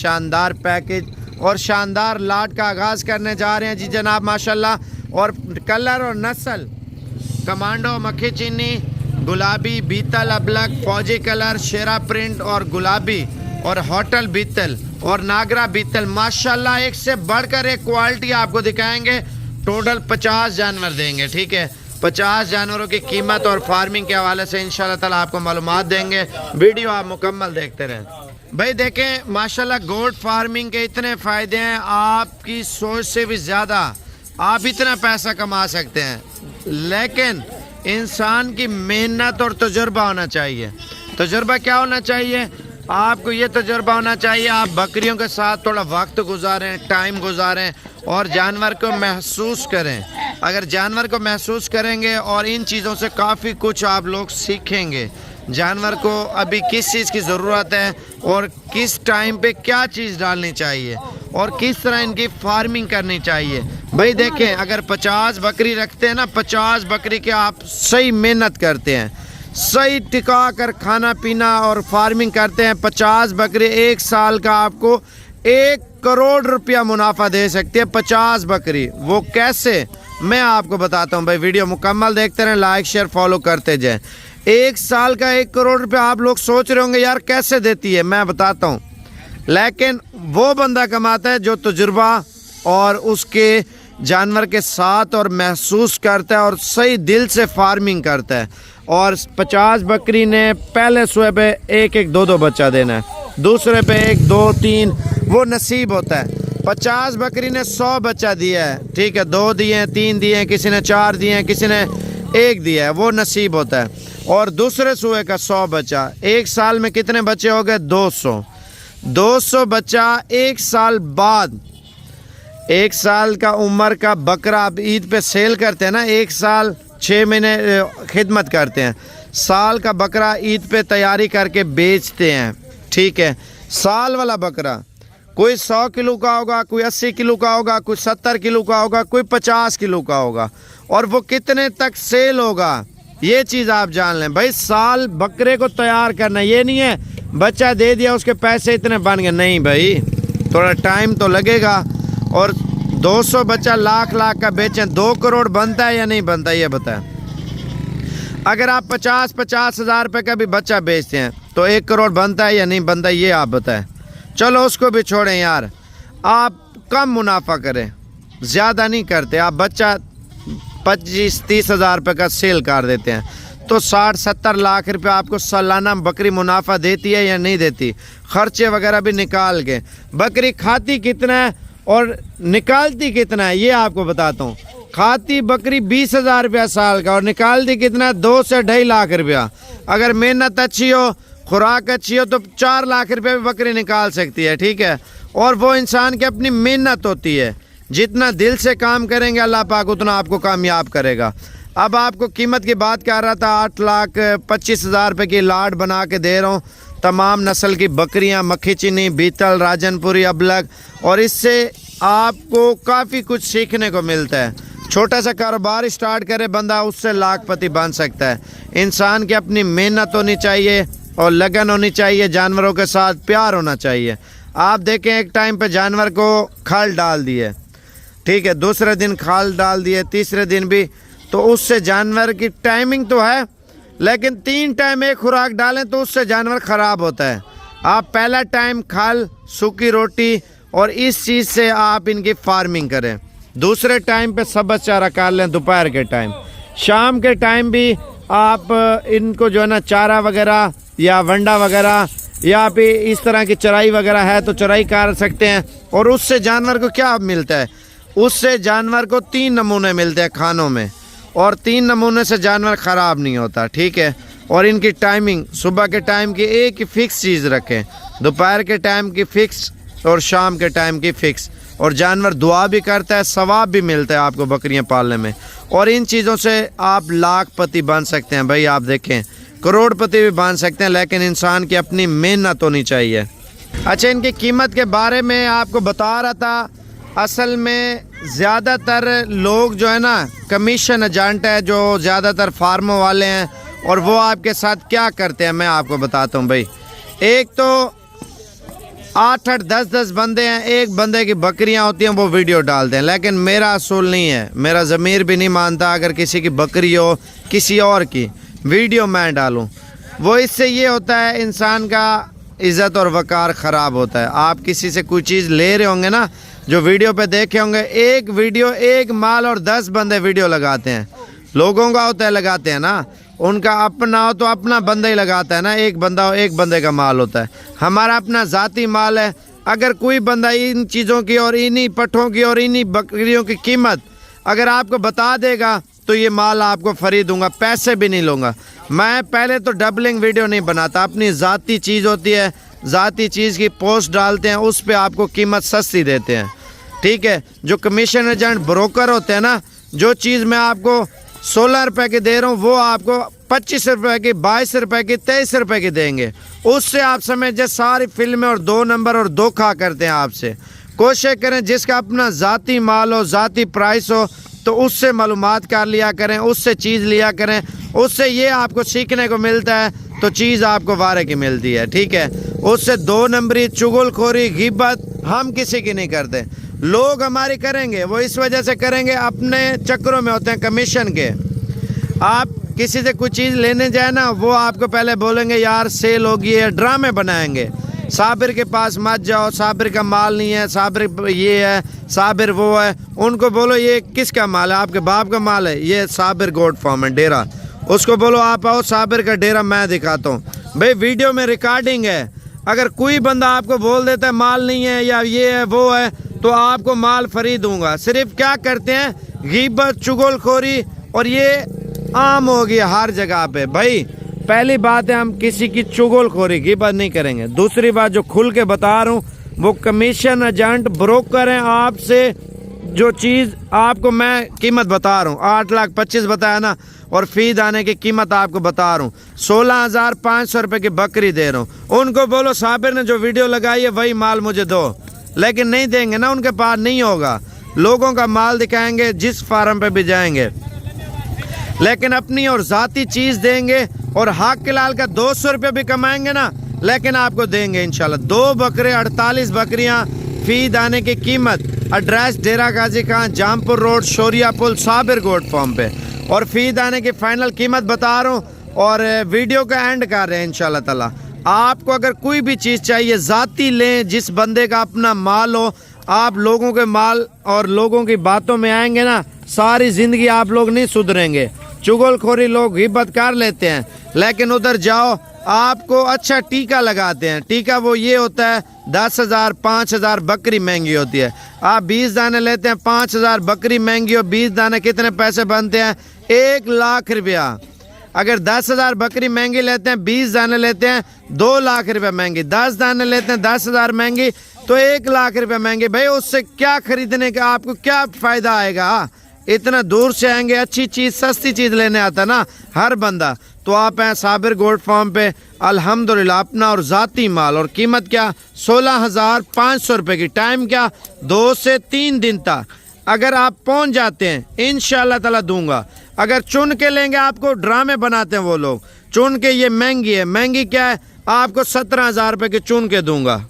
शानदार पैकेज और शानदार लाट का आगाज़ करने जा रहे हैं जी जनाब माशाल्लाह। और कलर और नस्ल कमांडो, मक्खी चीनी, गुलाबी, बीतल, अबलग, फौजी कलर, शेरा प्रिंट और गुलाबी और होटल बीतल और नागरा बीतल माशाल्लाह एक से बढ़कर एक क्वालिटी आपको दिखाएंगे। टोटल 50 जानवर देंगे, ठीक है। 50 जानवरों की कीमत और फार्मिंग के हवाले से इंशाल्लाह ताला आपको मालूमात देंगे। वीडियो आप मुकम्मल देखते रहें। भाई देखें माशाल्लाह गोट फार्मिंग के इतने फ़ायदे हैं, आपकी सोच से भी ज़्यादा आप इतना पैसा कमा सकते हैं, लेकिन इंसान की मेहनत और तजुर्बा होना चाहिए। तजुर्बा क्या होना चाहिए? आपको ये तजुर्बा होना चाहिए आप बकरियों के साथ थोड़ा वक्त गुजारें, टाइम गुजारें और जानवर को महसूस करें। अगर जानवर को महसूस करेंगे और इन चीज़ों से काफ़ी कुछ आप लोग सीखेंगे। जानवर को अभी किस चीज़ की ज़रूरत है और किस टाइम पे क्या चीज़ डालनी चाहिए और किस तरह इनकी फार्मिंग करनी चाहिए। भाई देखें अगर 50 बकरी रखते हैं ना, 50 बकरी के आप सही मेहनत करते हैं, सही टिका कर खाना पीना और फार्मिंग करते हैं, 50 बकरी एक साल का आपको 1 करोड़ रुपया मुनाफा दे सकती है। 50 बकरी, वो कैसे मैं आपको बताता हूँ। भाई वीडियो मुकम्मल देखते रहें, लाइक शेयर फॉलो करते जाएं। एक साल का 1 करोड़ रुपया आप लोग सोच रहे होंगे यार कैसे देती है, मैं बताता हूँ। लेकिन वो बंदा कमाता है जो तजुर्बा और उसके जानवर के साथ और महसूस करता है और सही दिल से फार्मिंग करता है। और 50 बकरी ने पहले सुबह पे 1-1, 2-2 बच्चा देना है, दूसरे पे 1, 2, 3 वो नसीब होता है। 50 बकरी ने 100 बच्चा दिया है, ठीक है, 2 दिए हैं, 3 दिए हैं, किसी ने 4 दिए हैं, किसी ने 1 दिया है, वो नसीब होता है। और दूसरे सुबह का 100 बच्चा, एक साल में कितने बच्चे हो गए? 200 बच्चा एक साल बाद। 1 साल का उम्र का बकरा आप ईद पे सेल करते हैं ना, 1 साल 6 महीने खिदमत करते हैं, साल का बकरा ईद पे तैयारी करके बेचते हैं, ठीक है। साल वाला बकरा कोई 100 किलो का होगा, कोई 80 किलो का होगा, कोई 70 किलो का होगा, कोई 50 किलो का होगा, और वो कितने तक सेल होगा ये चीज़ आप जान लें। भाई साल बकरे को तैयार करना, ये नहीं है बच्चा दे दिया उसके पैसे इतने बन गए, नहीं भाई, थोड़ा टाइम तो लगेगा। और 200 बच्चा लाख का बेचें, 2 करोड़ बनता है या नहीं बनता ये बताएं। अगर आप 50-50 हज़ार रुपये का भी बच्चा बेचते हैं तो 1 करोड़ बनता है या नहीं बनता ये आप बताएं। चलो उसको भी छोड़ें यार, आप कम मुनाफा करें, ज़्यादा नहीं करते। आप बच्चा 25-30 हज़ार रुपये का सेल कर देते हैं तो 60-70 लाख रुपये आपको सालाना बकरी मुनाफा देती है या नहीं देती? खर्चे वगैरह भी निकाल के बकरी खाती कितना है और निकालती कितना है ये आपको बताता हूँ। खाती बकरी 20,000 रुपया साल का और निकालती कितना? 2 से 2.5 लाख रुपया। अगर मेहनत अच्छी हो, खुराक अच्छी हो तो 4 लाख रुपये भी बकरी निकाल सकती है, ठीक है। और वो इंसान की अपनी मेहनत होती है, जितना दिल से काम करेंगे अल्लाह पाक उतना आपको कामयाब करेगा। अब आपको कीमत की बात कर रहा था, 8,25,000 रुपये की लाट बना के दे रहा हूँ। तमाम नस्ल की बकरियां, मक्खी चीनी, बीतल, राजनपुरी, अबलग, और इससे आपको काफ़ी कुछ सीखने को मिलता है। छोटा सा कारोबार स्टार्ट करे बंदा, उससे लाखपति बन सकता है। इंसान की अपनी मेहनत होनी चाहिए और लगन होनी चाहिए, जानवरों के साथ प्यार होना चाहिए। आप देखें एक टाइम पे जानवर को खल डाल दिए, ठीक है, दूसरे दिन खाल डाल दिए, तीसरे दिन भी, तो उससे जानवर की टाइमिंग तो है, लेकिन 3 टाइम एक खुराक डालें तो उससे जानवर ख़राब होता है। आप पहला टाइम खाल, सूखी रोटी और इस चीज़ से आप इनकी फार्मिंग करें। दूसरे टाइम पे सब्ज़ चारा कर लें, दोपहर के टाइम, शाम के टाइम भी आप इनको जो है ना चारा वगैरह या वंडा वगैरह या फिर इस तरह की चराई वगैरह है तो चराई कर सकते हैं। और उससे जानवर को क्या मिलता है? उससे जानवर को 3 नमूने मिलते हैं खानों में, और 3 नमूने से जानवर ख़राब नहीं होता, ठीक है। और इनकी टाइमिंग सुबह के टाइम की एक ही फ़िक्स चीज़ रखें, दोपहर के टाइम की फ़िक्स और शाम के टाइम की फ़िक्स। और जानवर दुआ भी करता है, सवाब भी मिलता है आपको बकरियां पालने में। और इन चीज़ों से आप लाखपति बन सकते हैं। भाई आप देखें करोड़पति भी बन सकते हैं, लेकिन इंसान की अपनी मेहनत होनी चाहिए। अच्छा, इनकी कीमत के बारे में आपको बता रहा था। असल में ज़्यादातर लोग जो है ना कमीशन एजेंट है, जो ज़्यादातर फार्मों वाले हैं, और वो आपके साथ क्या करते हैं मैं आपको बताता हूँ। भाई एक तो 8-8 10-10 बंदे हैं, एक बंदे की बकरियां होती हैं वो वीडियो डालते हैं, लेकिन मेरा असूल नहीं है, मेरा ज़मीर भी नहीं मानता अगर किसी की बकरी हो किसी और की वीडियो मैं डालूं। वो इससे ये होता है इंसान का इज़्ज़त और वक़ार ख़राब होता है। आप किसी से कोई चीज़ ले रहे होंगे ना, जो वीडियो पे देखे होंगे, एक वीडियो एक माल और 10 बंदे वीडियो लगाते हैं, लोगों का होता है लगाते हैं ना, उनका अपना हो तो अपना बंदा ही लगाता है ना, एक बंदा हो एक बंदे का माल होता है, हमारा अपना ज़ाती माल है। अगर कोई बंदा इन चीज़ों की और इन्हीं पट्ठों की और इन्हीं बकरियों की कीमत अगर आपको बता देगा तो ये माल आपको फ्री दूंगा, पैसे भी नहीं लूँगा। मैं पहले तो डबलिंग वीडियो नहीं बनाता, अपनी ज़ाती चीज़ होती है, ज़ाती चीज़ की पोस्ट डालते हैं, उस पर आपको कीमत सस्ती देते हैं, ठीक है। जो कमीशन एजेंट ब्रोकर होते हैं ना, जो चीज़ मैं आपको 16 रुपए की दे रहा हूँ वो आपको 25 रुपए की, 22 रुपए की, 23 रुपए की देंगे। उससे आप समझे सारी फिल्में और 2 नंबर और धोखा करते हैं आपसे। कोशिश करें जिसका अपना ज़ाती माल हो, ज़ाती प्राइस हो, तो उससे मालूमात कर लिया करें, उससे चीज़ लिया करें, उससे ये आपको सीखने को मिलता है तो चीज़ आपको वारे की मिलती है, ठीक है। उससे 2 नंबरी, चुगलखोरी, गिबत हम किसी की नहीं करते। लोग हमारी करेंगे, वो इस वजह से करेंगे अपने चक्करों में होते हैं कमीशन के। आप किसी से कुछ चीज़ लेने जाए ना, वो आपको पहले बोलेंगे यार सेल होगी है, ड्रामे बनाएंगे, साबिर के पास मत जाओ, साबिर का माल नहीं है, साबिर ये है, साबिर वो है। उनको बोलो ये किसका माल है, आपके बाप का माल है, ये साबिर गोट फार्म है डेरा। उसको बोलो आप आओ साबिर का डेरा मैं दिखाता हूँ। भाई वीडियो में रिकॉर्डिंग है, अगर कोई बंदा आपको बोल देता है माल नहीं है या ये है वो है तो आपको माल फ्री दूंगा। सिर्फ क्या करते हैं, गीबत, चुगलखोरी, और ये आम हो गई हर जगह पे। भाई पहली बात है हम किसी की चुगलखोरी गिबत नहीं करेंगे। दूसरी बात जो खुल के बता रहा हूँ, वो कमीशन एजेंट ब्रोकर हैं, आपसे जो चीज़ आपको मैं कीमत बता रहा हूँ 8,25,000 बताया ना, और फी दाने की कीमत आपको बता रहा हूँ 16,500 रुपये की बकरी दे रहा हूँ। उनको बोलो साबिर ने जो वीडियो लगाई है वही माल मुझे दो, लेकिन नहीं देंगे ना, उनके पास नहीं होगा। लोगों का माल दिखाएंगे जिस फार्म पे भी जाएंगे, लेकिन अपनी और ज़ाती चीज़ देंगे, और हक के लाल का 200 रुपये भी कमाएंगे ना, लेकिन आपको देंगे इंशाल्लाह। 2 बकरे 48 बकरियां, फी दाने की कीमत। एड्रेस डेरा गाजी खान, जामपुर रोड, शोरिया पुल, साबिर गोट फार्म पे, और फी दाने की फाइनल कीमत बता रहा हूँ। और वीडियो का एंड कर रहे हैं इंशाल्लाह ताला। आपको अगर कोई भी चीज़ चाहिए ज़ाती लें, जिस बंदे का अपना माल हो। आप लोगों के माल और लोगों की बातों में आएंगे ना, सारी ज़िंदगी आप लोग नहीं सुधरेंगे। चुगलखोरी लोग गिबत कर लेते हैं, लेकिन उधर जाओ आपको अच्छा टीका लगाते हैं। टीका वो ये होता है 10,000 5,000 बकरी महंगी होती है। आप 20 दाने लेते हैं, 5,000 बकरी महंगी हो, 20 दाने कितने पैसे बनते हैं, 1 लाख रुपया। अगर 10,000 बकरी महंगी लेते हैं, 20 दाने लेते हैं, 2 लाख रुपये महंगी। 10 दाने लेते हैं, 10,000 महंगी, तो 1 लाख रुपये महंगी। भाई उससे क्या खरीदने का आपको क्या फ़ायदा आएगा? इतना दूर से आएंगे, अच्छी चीज़ सस्ती चीज़ लेने आता ना हर बंदा। तो आप हैं साबिर गोट फार्म पे, अल्हम्दुलिल्लाह अपना और ज़ाती माल, और कीमत क्या 16,500 रुपये की। टाइम क्या 2 से 3 दिन तक। अगर आप पहुंच जाते हैं इंशाल्लाह ताला दूंगा। अगर चुन के लेंगे, आपको ड्रामे बनाते हैं वो लोग, चुन के ये महंगी है। महंगी क्या है, आपको 17,000 रुपये की चुन के दूंगा।